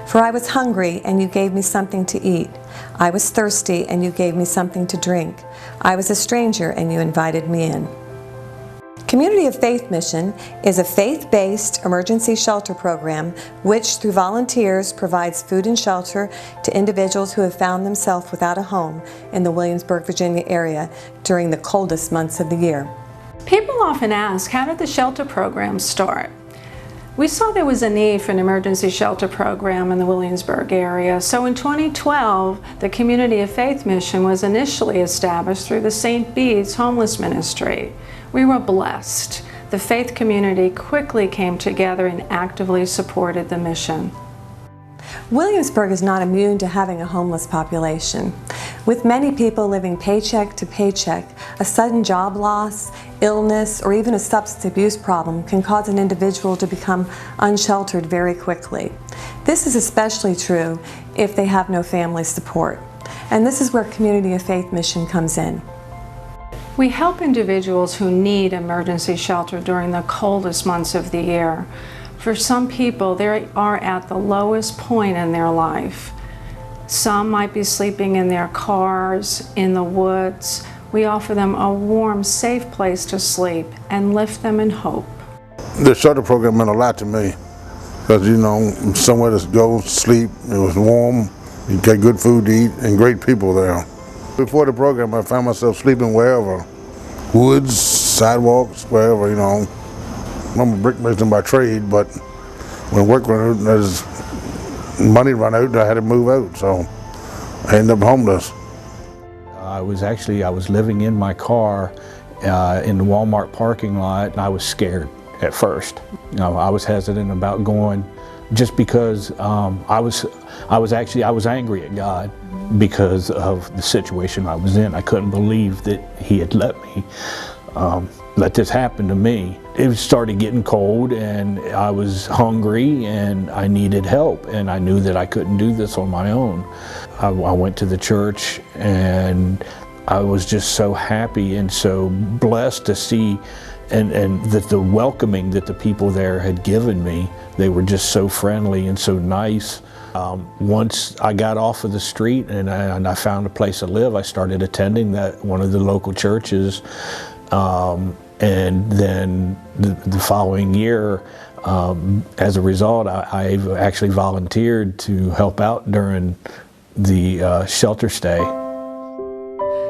For I was hungry, and you gave me something to eat. I was thirsty, and you gave me something to drink. I was a stranger, and you invited me in. Community of Faith Mission is a faith-based emergency shelter program which, through volunteers, provides food and shelter to individuals who have found themselves without a home in the Williamsburg, Virginia area during the coldest months of the year. People often ask, how did the shelter program start? We saw there was a need for an emergency shelter program in the Williamsburg area, so in 2012, the Community of Faith Mission was initially established through the St. Bede's Homeless Ministry. We were blessed. The faith community quickly came together and actively supported the mission. Williamsburg is not immune to having a homeless population. With many people living paycheck to paycheck, a sudden job loss, illness, or even a substance abuse problem can cause an individual to become unsheltered very quickly. This is especially true if they have no family support. And this is where Community of Faith Mission comes in. We help individuals who need emergency shelter during the coldest months of the year. For some people, they are at the lowest point in their life. Some might be sleeping in their cars, in the woods. We offer them a warm, safe place to sleep and lift them in hope. The shelter program meant a lot to me because, you know, somewhere to go, sleep, it was warm, you get good food to eat, and great people there. Before the program, I found myself sleeping wherever, woods, sidewalks, wherever, you know. I'm a brickmason by trade, but when work ran out, as money ran out, I had to move out, so I ended up homeless. I was living in my car in the Walmart parking lot, and I was scared at first. You know, I was hesitant about going just because I was angry at God because of the situation I was in. I couldn't believe that He had let this happen to me. It started getting cold and I was hungry and I needed help, and I knew that I couldn't do this on my own. I went to the church and I was just so happy and so blessed to see and that the welcoming that the people there had given me. They were just so friendly and so nice. Once I got off of the street and I found a place to live, I started attending one of the local churches. And then the following year, as a result, I actually volunteered to help out during the shelter stay.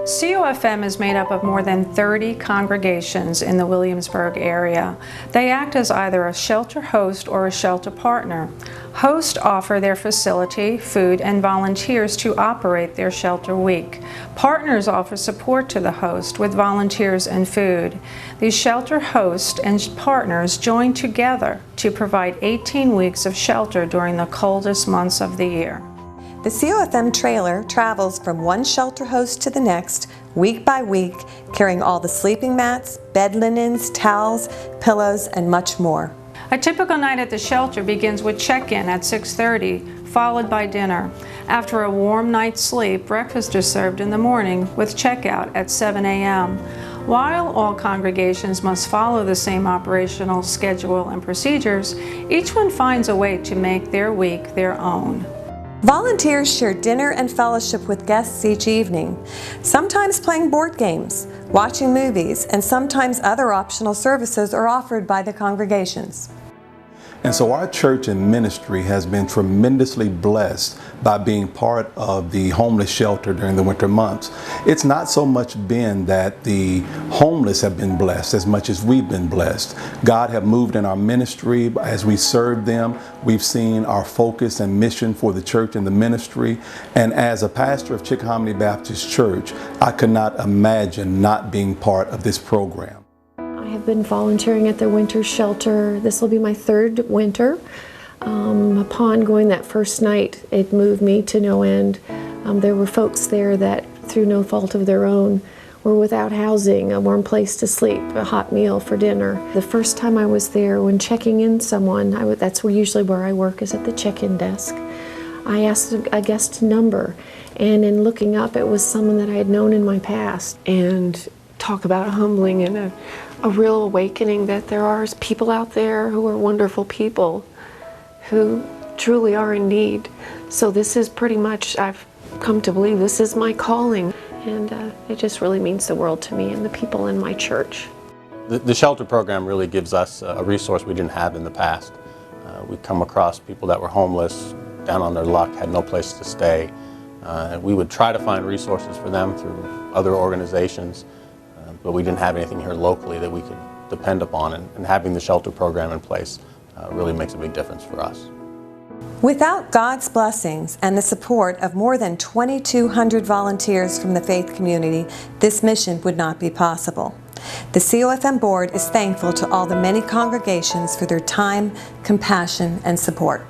COFM is made up of more than 30 congregations in the Williamsburg area. They act as either a shelter host or a shelter partner. Hosts offer their facility, food, and volunteers to operate their shelter week. Partners offer support to the host with volunteers and food. These shelter hosts and partners join together to provide 18 weeks of shelter during the coldest months of the year. The COFM trailer travels from one shelter host to the next, week by week, carrying all the sleeping mats, bed linens, towels, pillows, and much more. A typical night at the shelter begins with check-in at 6:30, followed by dinner. After a warm night's sleep, breakfast is served in the morning with checkout at 7 a.m. While all congregations must follow the same operational schedule and procedures, each one finds a way to make their week their own. Volunteers share dinner and fellowship with guests each evening, sometimes playing board games, watching movies, and sometimes other optional services are offered by the congregations. And so our church and ministry has been tremendously blessed by being part of the homeless shelter during the winter months. It's not so much been that the homeless have been blessed as much as we've been blessed. God have moved in our ministry as we serve them. We've seen our focus and mission for the church and the ministry. And as a pastor of Chickahominy Baptist Church, I could not imagine not being part of this program. I've been volunteering at the winter shelter. This will be my third winter. Upon going that first night, it moved me to no end. There were folks there that, through no fault of their own, were without housing, a warm place to sleep, a hot meal for dinner. The first time I was there, when checking in someone, that's usually where I work, is at the check-in desk. I asked a guest number, and in looking up, it was someone that I had known in my past. And talk about humbling and a real awakening that there are people out there who are wonderful people who truly are in need. So this is pretty much, I've come to believe this is my calling, and it just really means the world to me and the people in my church. The shelter program really gives us a resource we didn't have in the past. We come across people that were homeless, down on their luck, had no place to stay. We would try to find resources for them through other organizations, but we didn't have anything here locally that we could depend upon, and having the shelter program in place really makes a big difference for us. Without God's blessings and the support of more than 2,200 volunteers from the faith community, this mission would not be possible. The COFM Board is thankful to all the many congregations for their time, compassion, and support.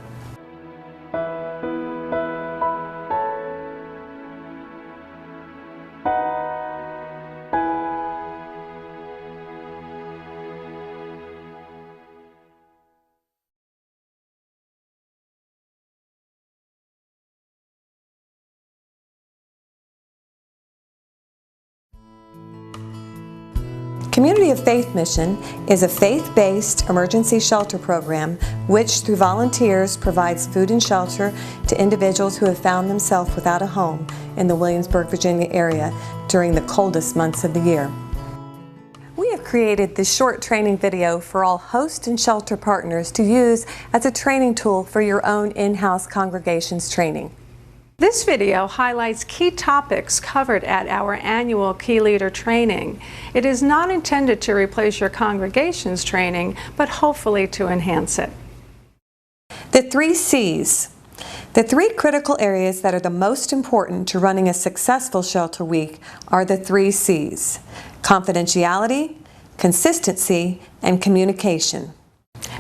Community of Faith Mission is a faith-based emergency shelter program which, through volunteers, provides food and shelter to individuals who have found themselves without a home in the Williamsburg, Virginia area during the coldest months of the year. We have created this short training video for all host and shelter partners to use as a training tool for your own in-house congregations training. This video highlights key topics covered at our annual Key Leader training. It is not intended to replace your congregation's training, but hopefully to enhance it. The 3 C's. The 3 critical areas that are the most important to running a successful shelter week are the 3 C's: confidentiality, consistency, and communication.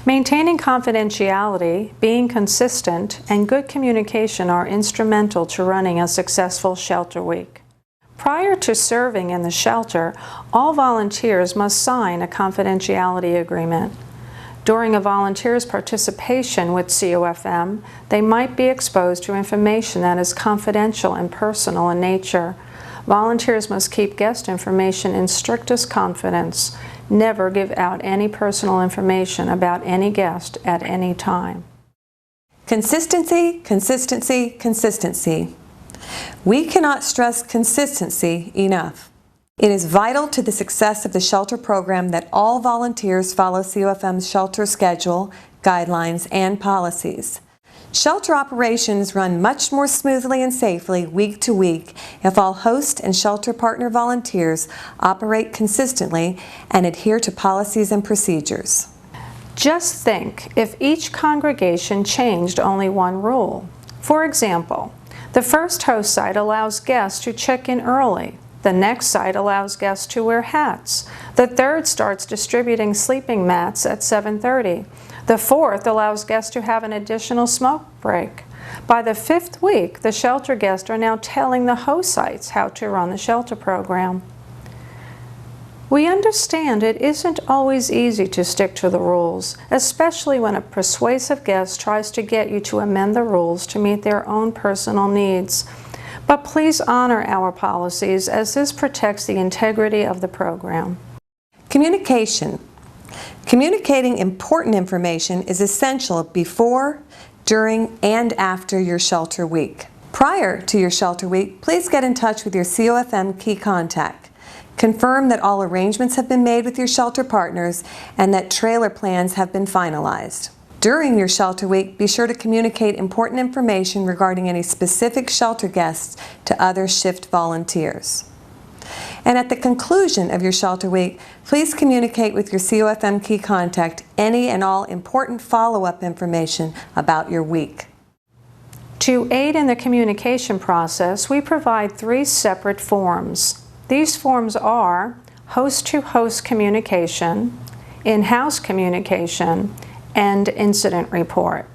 Maintaining confidentiality, being consistent, and good communication are instrumental to running a successful shelter week. Prior to serving in the shelter, all volunteers must sign a confidentiality agreement. During a volunteer's participation with COFM, they might be exposed to information that is confidential and personal in nature. Volunteers must keep guest information in strictest confidence. Never give out any personal information about any guest at any time. Consistency, consistency, consistency. We cannot stress consistency enough. It is vital to the success of the shelter program that all volunteers follow COFM's shelter schedule, guidelines, and policies. Shelter operations run much more smoothly and safely week to week if all host and shelter partner volunteers operate consistently and adhere to policies and procedures. Just think if each congregation changed only one rule. For example, the first host site allows guests to check in early. The next site allows guests to wear hats. The third starts distributing sleeping mats at 7:30. The fourth allows guests to have an additional smoke break. By the 5th week, the shelter guests are now telling the host sites how to run the shelter program. We understand it isn't always easy to stick to the rules, especially when a persuasive guest tries to get you to amend the rules to meet their own personal needs. But please honor our policies, as this protects the integrity of the program. Communication. Communicating important information is essential before, during, and after your shelter week. Prior to your shelter week, please get in touch with your COFM key contact. Confirm that all arrangements have been made with your shelter partners and that trailer plans have been finalized. During your shelter week, be sure to communicate important information regarding any specific shelter guests to other shift volunteers. And at the conclusion of your shelter week, please communicate with your COFM key contact any and all important follow-up information about your week. To aid in the communication process, we provide 3 separate forms. These forms are host-to-host communication, in-house communication, and incident report.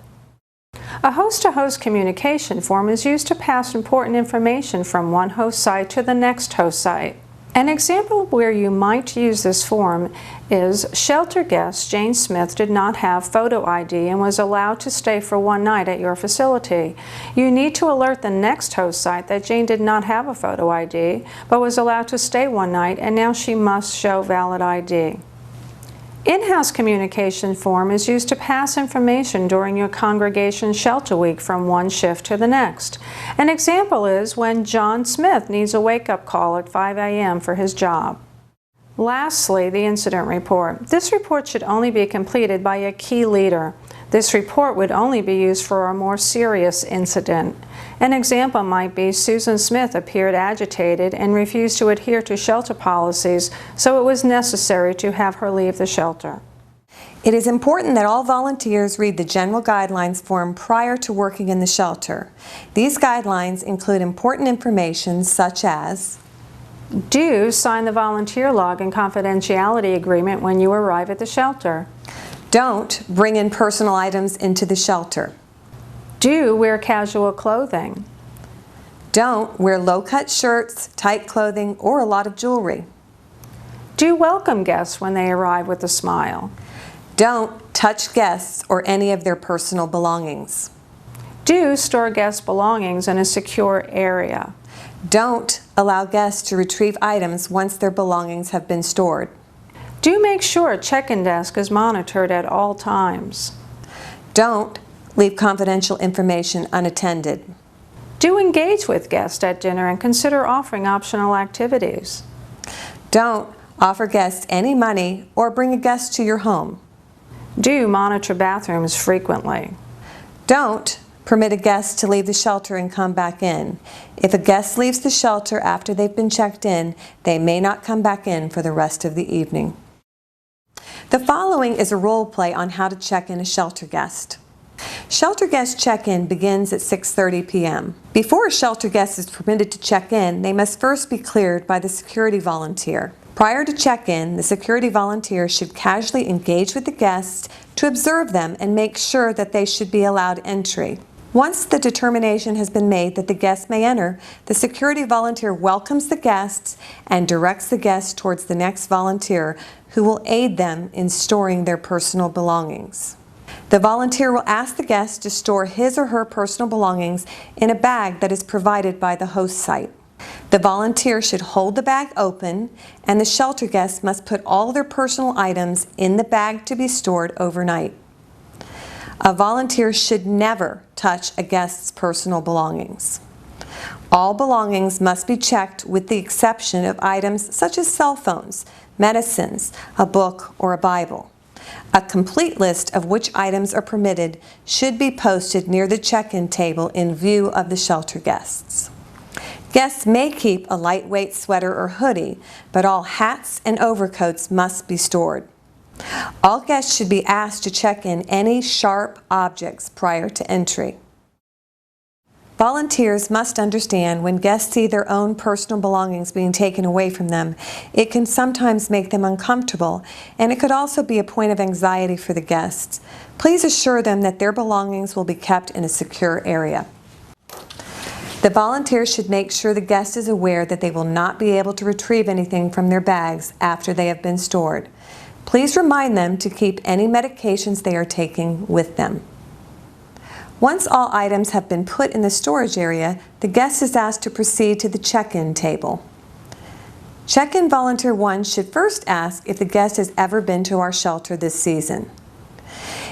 A host-to-host communication form is used to pass important information from one host site to the next host site. An example where you might use this form is shelter guest Jane Smith did not have photo ID and was allowed to stay for one night at your facility. You need to alert the next host site that Jane did not have a photo ID but was allowed to stay one night, and now she must show valid ID. In-house communication form is used to pass information during your congregation's shelter week from one shift to the next. An example is when John Smith needs a wake-up call at 5 a.m. for his job. Lastly, the incident report. This report should only be completed by a key leader. This report would only be used for a more serious incident. An example might be Susan Smith appeared agitated and refused to adhere to shelter policies, so it was necessary to have her leave the shelter. It is important that all volunteers read the General Guidelines form prior to working in the shelter. These guidelines include important information such as: do sign the volunteer log and confidentiality agreement when you arrive at the shelter. Don't bring in personal items into the shelter. Do wear casual clothing. Don't wear low-cut shirts, tight clothing, or a lot of jewelry. Do welcome guests when they arrive with a smile. Don't touch guests or any of their personal belongings. Do store guests' belongings in a secure area. Don't allow guests to retrieve items once their belongings have been stored. Do make sure a check-in desk is monitored at all times. Don't leave confidential information unattended. Do engage with guests at dinner and consider offering optional activities. Don't offer guests any money or bring a guest to your home. Do monitor bathrooms frequently. Don't permit a guest to leave the shelter and come back in. If a guest leaves the shelter after they've been checked in, they may not come back in for the rest of the evening. The following is a role play on how to check in a shelter guest. Shelter guest check-in begins at 6:30 p.m. Before a shelter guest is permitted to check in, they must first be cleared by the security volunteer. Prior to check-in, the security volunteer should casually engage with the guests to observe them and make sure that they should be allowed entry. Once the determination has been made that the guest may enter, the security volunteer welcomes the guests and directs the guests towards the next volunteer who will aid them in storing their personal belongings. The volunteer will ask the guest to store his or her personal belongings in a bag that is provided by the host site. The volunteer should hold the bag open, and the shelter guests must put all their personal items in the bag to be stored overnight. A volunteer should never touch a guest's personal belongings. All belongings must be checked with the exception of items such as cell phones, medicines, a book, or a Bible. A complete list of which items are permitted should be posted near the check-in table in view of the shelter guests. Guests may keep a lightweight sweater or hoodie, but all hats and overcoats must be stored. All guests should be asked to check in any sharp objects prior to entry. Volunteers must understand when guests see their own personal belongings being taken away from them, it can sometimes make them uncomfortable, and it could also be a point of anxiety for the guests. Please assure them that their belongings will be kept in a secure area. The volunteer should make sure the guest is aware that they will not be able to retrieve anything from their bags after they have been stored. Please remind them to keep any medications they are taking with them. Once all items have been put in the storage area, the guest is asked to proceed to the check-in table. Check-in volunteer 1 should first ask if the guest has ever been to our shelter this season.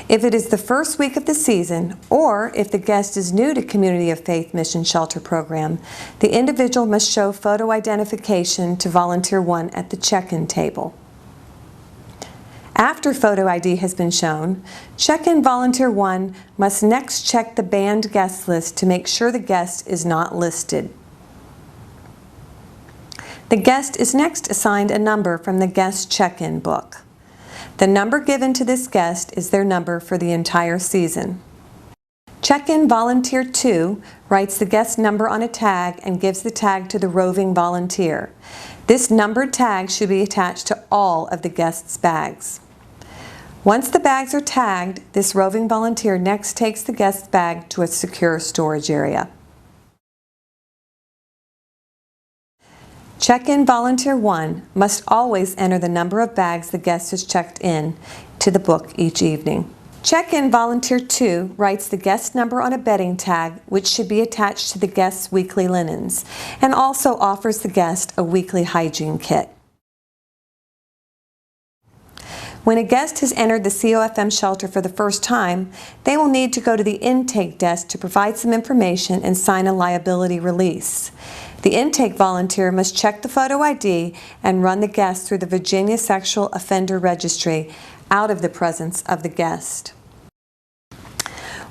If it is the first week of the season, or if the guest is new to Community of Faith Mission Shelter Program, the individual must show photo identification to volunteer 1 at the check-in table. After photo ID has been shown, check-in volunteer 1 must next check the banned guest list to make sure the guest is not listed. The guest is next assigned a number from the guest check-in book. The number given to this guest is their number for the entire season. Check-in volunteer 2 writes the guest number on a tag and gives the tag to the roving volunteer. This numbered tag should be attached to all of the guest's bags. Once the bags are tagged, this roving volunteer next takes the guest's bag to a secure storage area. Check-in volunteer 1 must always enter the number of bags the guest has checked in to the book each evening. Check-in volunteer 2 writes the guest number on a bedding tag, which should be attached to the guest's weekly linens, and also offers the guest a weekly hygiene kit. When a guest has entered the COFM shelter for the first time, they will need to go to the intake desk to provide some information and sign a liability release. The intake volunteer must check the photo ID and run the guest through the Virginia Sexual Offender Registry out of the presence of the guest.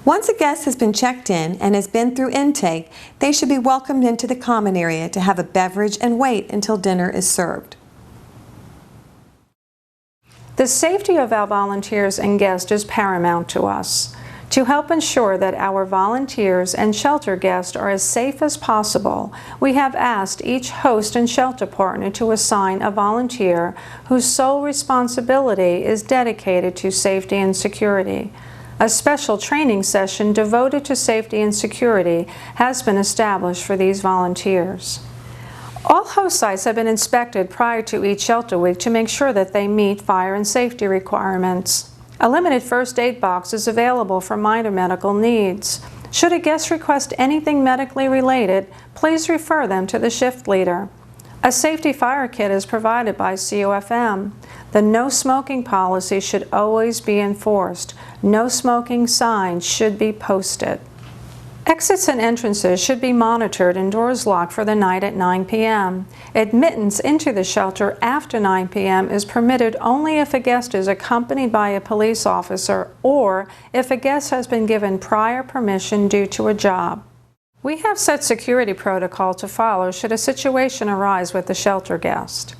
Once a guest has been checked in and has been through intake, they should be welcomed into the common area to have a beverage and wait until dinner is served. The safety of our volunteers and guests is paramount to us. To help ensure that our volunteers and shelter guests are as safe as possible, we have asked each host and shelter partner to assign a volunteer whose sole responsibility is dedicated to safety and security. A special training session devoted to safety and security has been established for these volunteers. All host sites have been inspected prior to each shelter week to make sure that they meet fire and safety requirements. A limited first aid box is available for minor medical needs. Should a guest request anything medically related, please refer them to the shift leader. A safety fire kit is provided by COFM. The no smoking policy should always be enforced. No smoking signs should be posted. Exits and entrances should be monitored and doors locked for the night at 9 p.m. Admittance into the shelter after 9 p.m. is permitted only if a guest is accompanied by a police officer or if a guest has been given prior permission due to a job. We have set security protocol to follow should a situation arise with the shelter guest.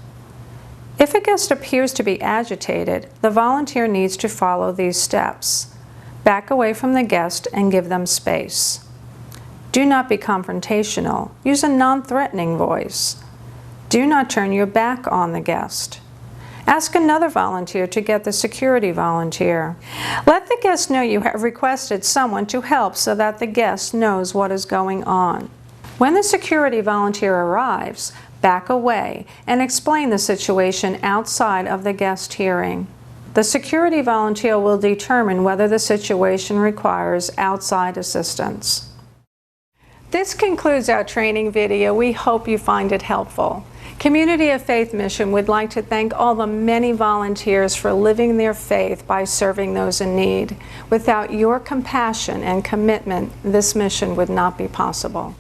If a guest appears to be agitated, the volunteer needs to follow these steps. Back away from the guest and give them space. Do not be confrontational. Use a non-threatening voice. Do not turn your back on the guest. Ask another volunteer to get the security volunteer. Let the guest know you have requested someone to help so that the guest knows what is going on. When the security volunteer arrives, back away and explain the situation outside of the guest hearing. The security volunteer will determine whether the situation requires outside assistance. This concludes our training video. We hope you find it helpful. Community of Faith Mission would like to thank all the many volunteers for living their faith by serving those in need. Without your compassion and commitment, this mission would not be possible.